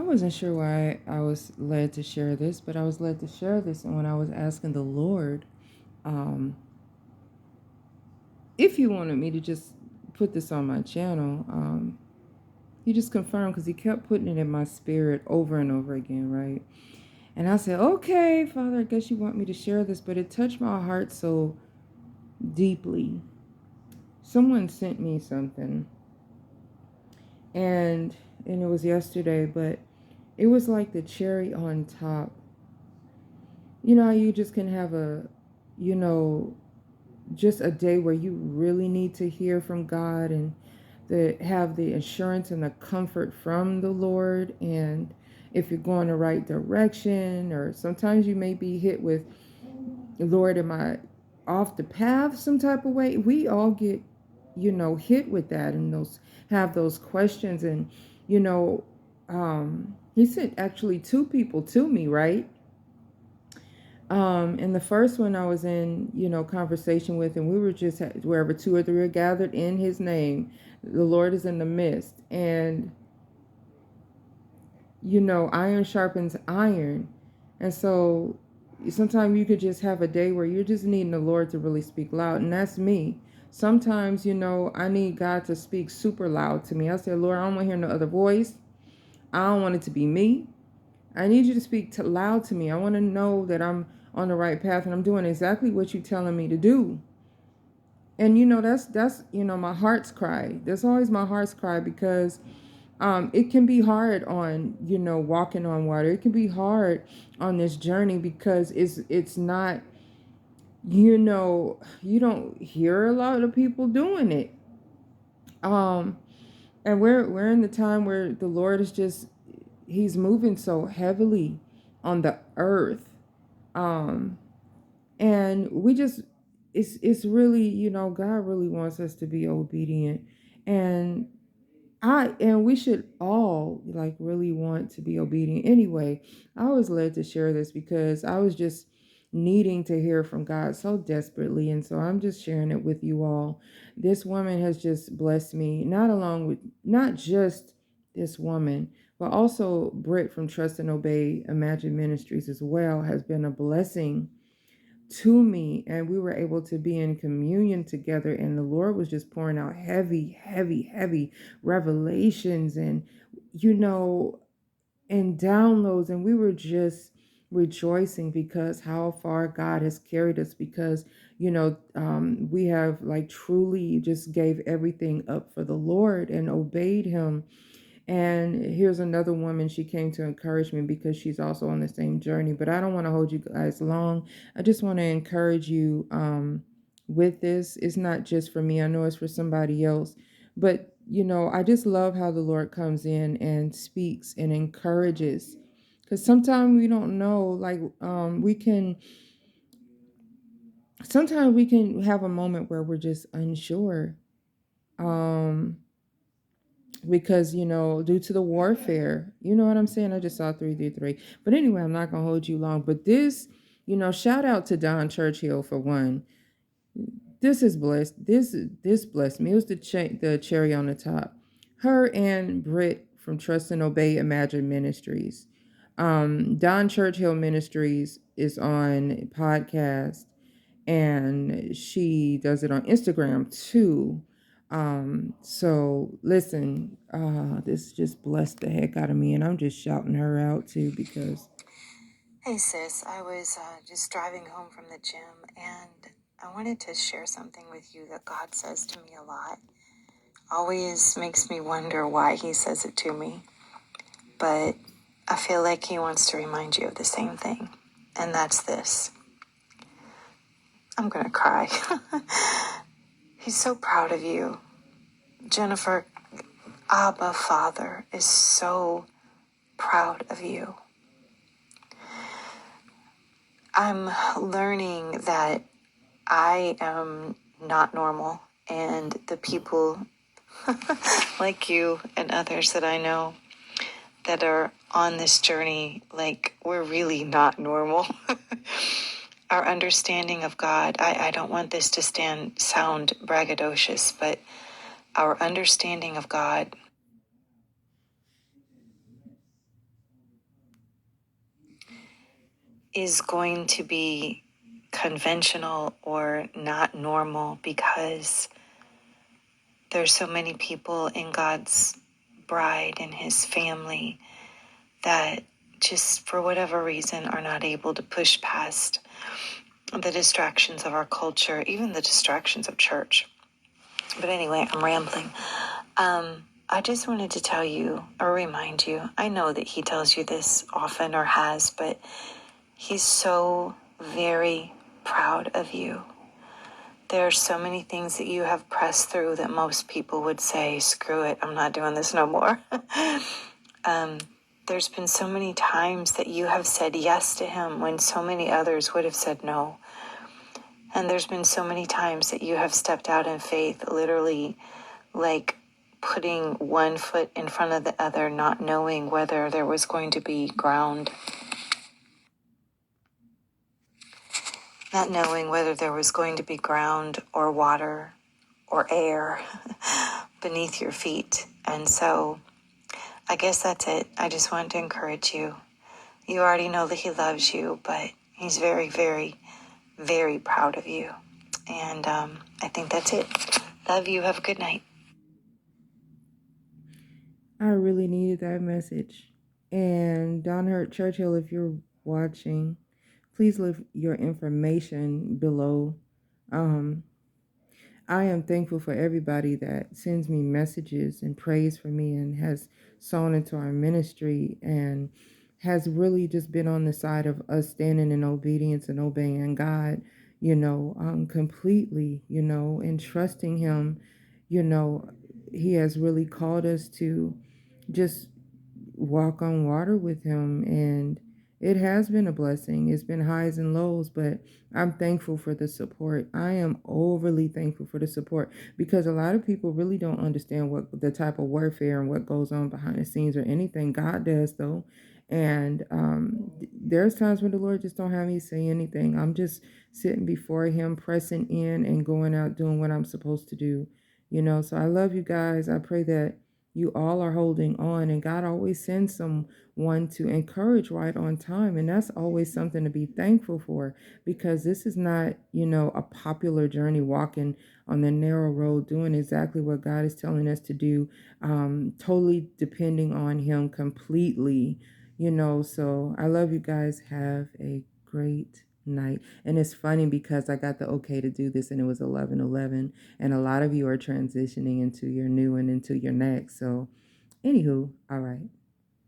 I wasn't sure why I was led to share this, but I was led to share this. And when I was asking the Lord, um, if He wanted me to just put this on my channel, He just confirmed because He kept putting it in my spirit over and over again, right? And I said, okay, Father, I guess you want me to share this, but it touched my heart so deeply. Someone sent me something, and it was yesterday, but it was like the cherry on top. You know how you just can have you know, just a day where you really need to hear from God and have the assurance and the comfort from the Lord. And if you're going the right direction, or sometimes you may be hit with, Lord, am I off the path some type of way? We all get, hit with that, and have those questions. And, you know, he sent actually two people to me, right? And the first one I was in, conversation with, and we were just wherever two or three are gathered in His name, the Lord is in the midst. And, iron sharpens iron. And so sometimes you could just have a day where you're just needing the Lord to really speak loud. And that's me. Sometimes, I need God to speak super loud to me. I say, Lord, I don't want to hear no other voice. I don't want it to be me. I need you to speak loud to me. I want to know that I'm on the right path and I'm doing exactly what you're telling me to do. And that's my heart's cry. That's always my heart's cry, because it can be hard on walking on water. It can be hard on this journey because it's not, you don't hear a lot of people doing it. And we're in the time where the Lord is just, He's moving so heavily on the earth. um and we just, it's really, God really wants us to be obedient. And we should all like really want to be obedient anyway. I was led to share this because I was just needing to hear from God so desperately, and so I'm just sharing it with you all. This woman has just blessed me, not just this woman, but also Britt from Trust and Obey Imagine Ministries as well has been a blessing to me. And we were able to be in communion together, and the Lord was just pouring out heavy, heavy, heavy revelations, and you know and downloads. And we were just rejoicing because how far God has carried us, because we have like truly just gave everything up for the Lord and obeyed Him. And here's another woman. She came to encourage me because she's also on the same journey. But I don't want to hold you guys long. I just want to encourage you with this. It's not just for me. I know it's for somebody else. But, I just love how the Lord comes in and speaks and encourages. Because sometimes we don't know, like sometimes we can have a moment where we're just unsure. Um, because due to the warfare, you know what I'm saying. I just saw 333, but anyway, I'm not gonna hold you long. But this, shout out to Don Churchill for one. This is blessed. This blessed me. It was the cherry on the top. Her and Britt from Trust and Obey Imagine Ministries. Don Churchill Ministries is on podcast, and she does it on Instagram too. So listen, this just blessed the heck out of me, and I'm just shouting her out too because. Hey sis, I was just driving home from the gym, and I wanted to share something with you that God says to me a lot. Always makes me wonder why He says it to me, but I feel like He wants to remind you of the same thing, and that's this. I'm gonna cry. He's so proud of you. Jennifer, Abba Father is so proud of you. I'm learning that I am not normal, and the people like you and others that I know that are on this journey, like, we're really not normal. Our understanding of God, I don't want this to sound braggadocious, but our understanding of God is going to be conventional or not normal, because there's so many people in God's bride and his family that just for whatever reason are not able to push past the distractions of our culture, even the distractions of church. But anyway, I'm rambling. I just wanted to tell you or remind you, I know that he tells you this often or has, but he's so very proud of you. There are so many things that you have pressed through that most people would say, screw it, I'm not doing this no more. There's been so many times that you have said yes to him when so many others would have said no. And there's been so many times that you have stepped out in faith, literally like putting one foot in front of the other, not knowing whether there was going to be ground, not knowing whether there was going to be ground or water or air beneath your feet. And so I guess that's it. I just wanted to encourage you. You already know that he loves you, but he's very, very, very proud of you. And I think that's it. Love you. Have a good night. I really needed that message. And Don Hurt Churchill, if you're watching, please leave your information below. Um, I am thankful for everybody that sends me messages and prays for me and has sown into our ministry and has really just been on the side of us standing in obedience and obeying God, completely, and trusting Him. You know, He has really called us to just walk on water with him, and it has been a blessing. It's been highs and lows, but I'm thankful for the support. I am overly thankful for the support, because a lot of people really don't understand what the type of warfare and what goes on behind the scenes or anything. God does, though. And there's times when the Lord just don't have me say anything. I'm just sitting before him, pressing in and going out doing what I'm supposed to do. So I love you guys. I pray that you all are holding on, and God always sends someone to encourage right on time, and that's always something to be thankful for, because this is not a popular journey walking on the narrow road doing exactly what God is telling us to do, totally depending on him completely. So I love you guys. Have a great night. And it's funny because I got the okay to do this and it was 11:11, and a lot of you are transitioning into your new and into your next. So anywho, all right.